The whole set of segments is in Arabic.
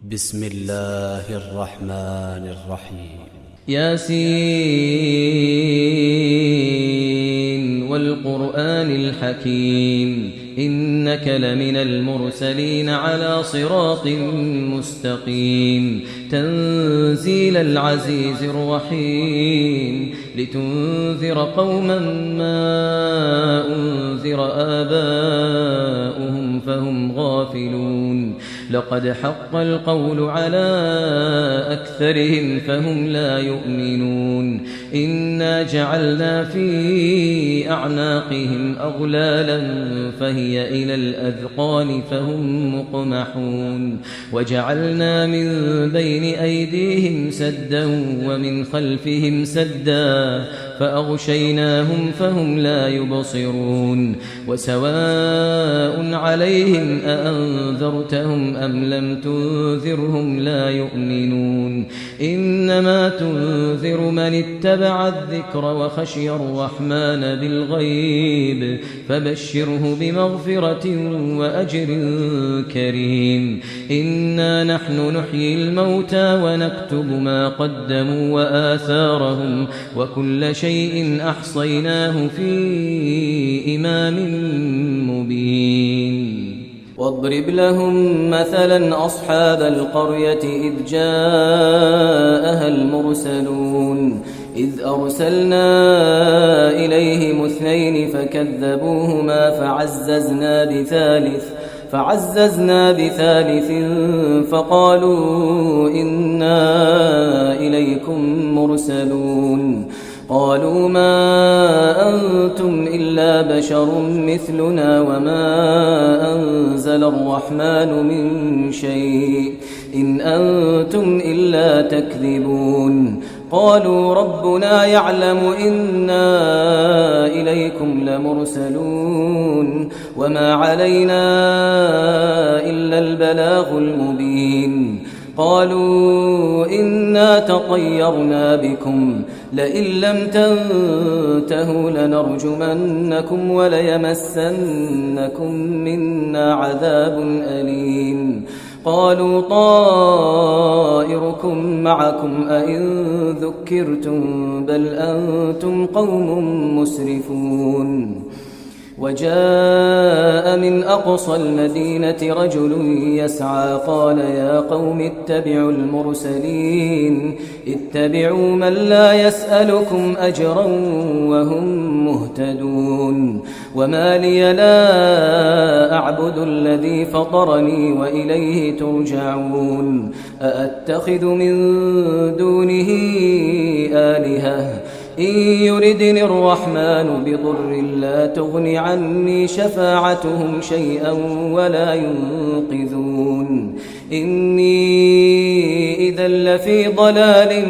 بسم الله الرحمن الرحيم ياسين والقرآن الحكيم إنك لمن المرسلين على صراط مستقيم تنزيل العزيز الرحيم لتنذر قوما ما أنذر آباؤهم فهم غافلون لقد حق القول على أكثرهم فهم لا يؤمنون إنا جعلنا في أعناقهم أغلالا فهي إلى الأذقان فهم مقمحون وجعلنا من بين أيديهم سدا ومن خلفهم سدا فأغشيناهم فهم لا يبصرون وسواء عليهم أأنذرتهم أم لم تنذرهم لا يؤمنون إنما تنذر من اتبع الذكر وخشي الرحمن بالغيب فبشره بمغفرة وأجر كريم إنا نحن نحيي الموتى ونكتب ما قدموا وآثارهم وكل شيء أحصيناه في إمام مبين واضرب لهم مثلا أصحاب القرية إذ جاءها المرسلون إذ أرسلنا إليهم اثنين فكذبوهما فعززنا بثالث فقالوا إنا إليكم مرسلون قالوا ما أنتم إلا بشر مثلنا وما أنزل الرحمن من شيء إن أنتم إلا تكذبون قالوا ربنا يعلم إنا إليكم لمرسلون وما علينا إلا البلاغ المبين قالوا إنا تطيرنا بكم لئن لم تنتهوا لنرجمنكم وليمسنكم منا عذاب أليم قالوا طائركم معكم أئن ذكرتم بل أنتم قوم مسرفون وجاء من أقصى المدينة رجل يسعى قال يا قوم اتبعوا المرسلين اتبعوا من لا يسألكم أجرا وهم مهتدون وما لي لا أعبد الذي فطرني وإليه ترجعون أأتخذ من دونه آلهة إن يردني الرحمن بضر لا تغن عني شفاعتهم شيئا ولا ينقذون إني إذا لفي ضلال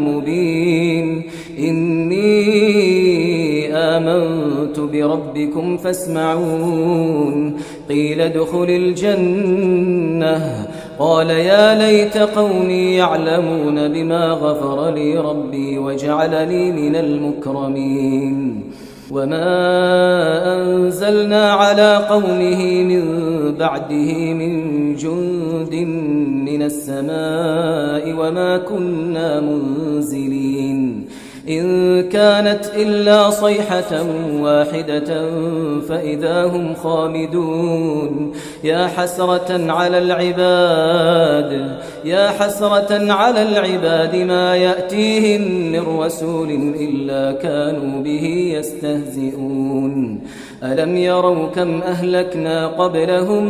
مبين إني آمنت بربكم فاسمعون قيل ادخل الجنة قال يا ليت قومي يعلمون بما غفر لي ربي وجعلني من المكرمين وما أنزلنا على قومه من بعده من جند من السماء وما كنا منزلين إن كانت إلا صيحة واحدة فإذا هم خامدون يا حسرة على العباد ما يأتيهم من رسول إلا كانوا به يستهزئون ألم يروا كم أهلكنا قبلهم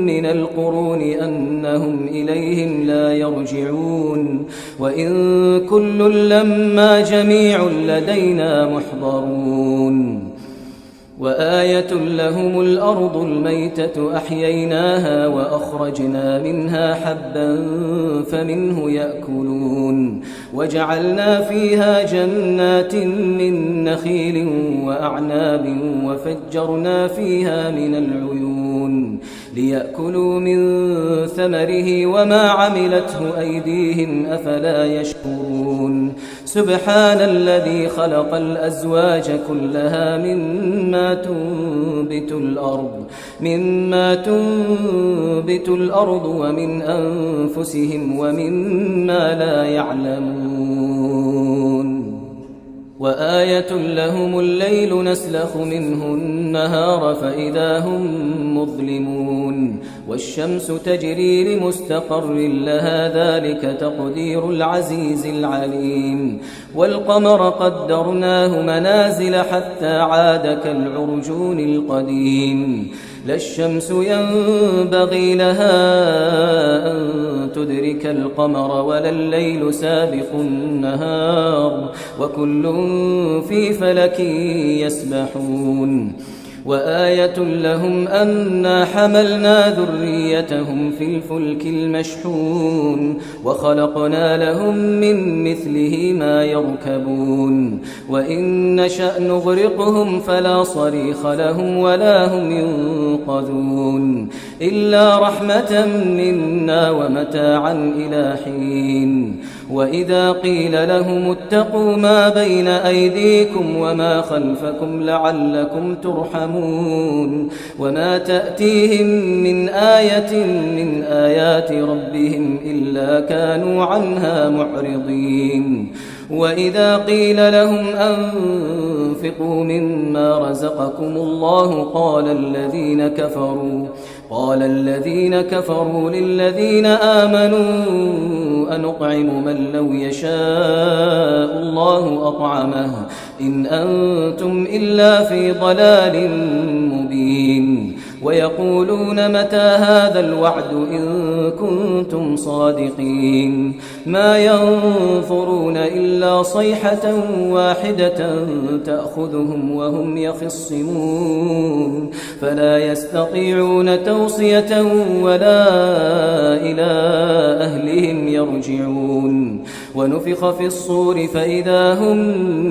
من القرون أنهم إليهم لا يرجعون وإن كل لما جميع لدينا محضرون وآية لهم الأرض الميتة أحييناها وأخرجنا منها حبا فمنه يأكلون وجعلنا فيها جنات من نخيل وأعناب وفجرنا فيها من العيون ليأكلوا من ثمره وما عملته أيديهم أفلا يشكرون سبحان الذي خلق الأزواج كلها مما تنبت الأرض ومن أنفسهم ومما لا يعلمون وآية لهم الليل نسلخ منه النهار فإذا هم مظلمون والشمس تجري لمستقر لها ذلك تقدير العزيز العليم والقمر قدرناه منازل حتى عاد كالعرجون القديم لا الشمس ينبغي لها أن تدرك القمر ولا الليل سابق النهار وكل في فلك يسبحون وآية لهم أنا حملنا ذريتهم في الفلك المشحون وخلقنا لهم من مثله ما يركبون وإن نشأ نغرقهم فلا صريخ لهم ولا هم ينقذون إلا رحمة منا ومتاعا إلى حين وإذا قيل لهم اتقوا ما بين أيديكم وما خلفكم لعلكم ترحمون وما تأتيهم من آية من آيات ربهم إلا كانوا عنها معرضين وإذا قيل لهم أنفقوا مما رزقكم الله قال الذين كفروا للذين آمنوا أنطعم من لو يشاء الله أطعمه إن أنتم إلا في ضلال مبين ويقولون متى هذا الوعد إن كنتم صادقين ما ينظرون إلا صيحة واحدة تأخذهم وهم يخصمون فلا يستطيعون توصية ولا إلى أهلهم يرجعون ونفخ في الصور فإذا هم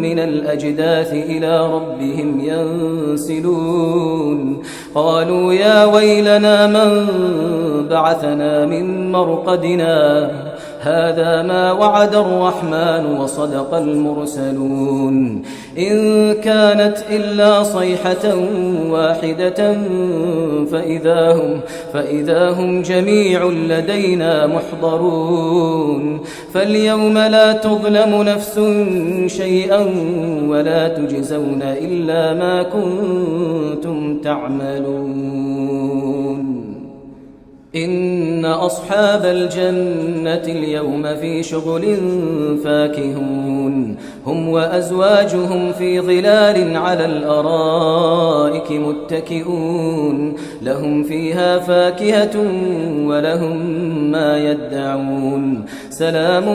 من الأجداث إلى ربهم ينسلون قالوا يا ويلنا من بعثنا من مرقدنا هذا ما وعد الرحمن وصدق المرسلون إن كانت إلا صيحة واحدة فإذا هم جميع لدينا محضرون فاليوم لا تظلم نفس شيئا ولا تجزون إلا ما كنتم تعملون إن أصحاب الجنة اليوم في شغل فاكهون هم وأزواجهم في ظلال على الأرائك متكئون لهم فيها فاكهة ولهم ما يدعون سلام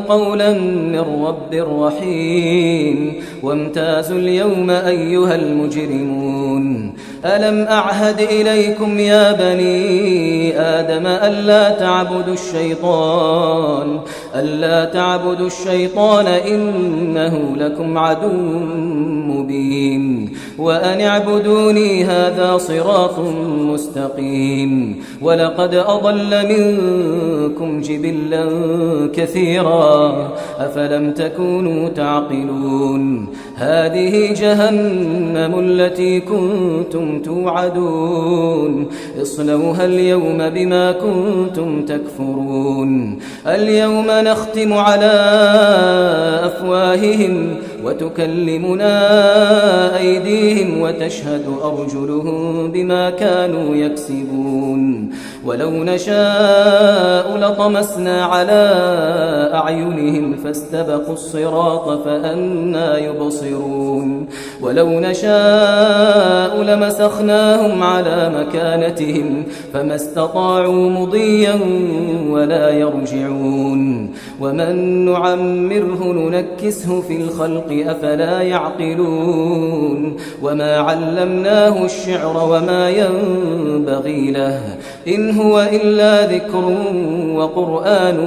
قولا من رب رحيم وامتازوا اليوم أيها المجرمون ألم أعهد إليكم يا بني آدم ألا تعبدوا الشيطان إنه لكم عدو مبين وأن اعبدوني هذا صراط مستقيم ولقد أضل منكم جبلا كثيرا أفلم تكونوا تعقلون هذه جهنم التي كنتم توعدون اصلوها اليوم بما كنتم تكفرون اليوم نختم على أفواههم وتكلمنا أيديهم وتشهد أرجلهم بما كانوا يكسبون ولو نشاء لطمسنا على أعينهم فاستبقوا الصراط فأنى يبصرون ولو نشاء لمسخناهم على مكانتهم فما استطاعوا مضيا ولا يرجعون ومن نعمره ننكسه في الخلق أفلا يعقلون وما علمناه الشعر وما ينبغي له إن هو إلا ذكر وقرآن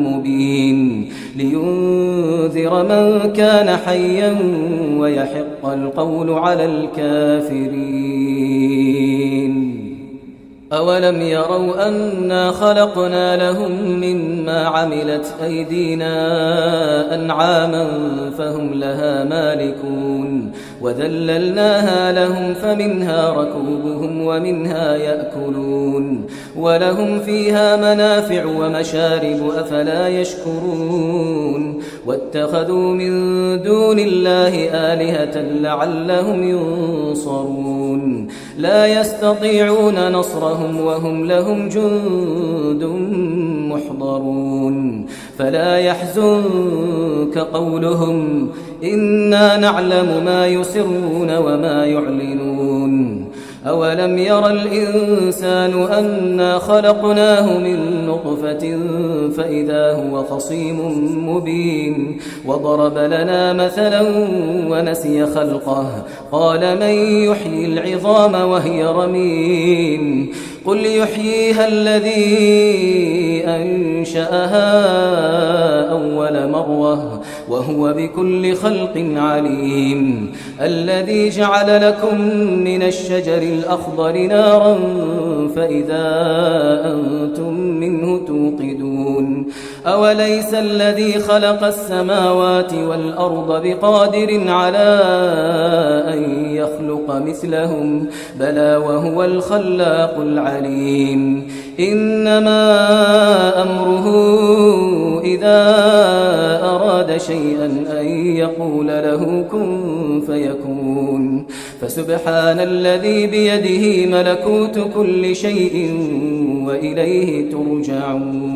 مبين لينذر من كان حيا ويحق القول على الكافرين أولم يروا أنا خلقنا لهم مما عملت أيدينا أنعاما فهم لها مالكون وذللناها لهم فمنها ركوبهم ومنها يأكلون ولهم فيها منافع ومشارب أفلا يشكرون واتخذوا من دون الله آلهة لعلهم ينصرون لا يستطيعون نصرهم وهم لهم جند محضرون فلا يحزنك قولهم إنا نعلم ما يسرون وما يعلنون أولم ير الإنسان أنا خلقناه من نطفة فإذا هو خصيم مبين وضرب لنا مثلا ونسي خلقه قال من يحيي العظام وهي رميم قل يحييها الذي أنشأها أول مرة وهو بكل خلق عليم الذي جعل لكم من الشجر الأخضر نارا فإذا أنتم منه توقدون أوليس الذي خلق السماوات والأرض بقادر على أن يخلق مثلهم بلى وهو الخلاق العليم إنما أمره إذا أراد شيئا أن يقول له كن فيكون فسبحان الذي بيده ملكوت كل شيء وإليه ترجعون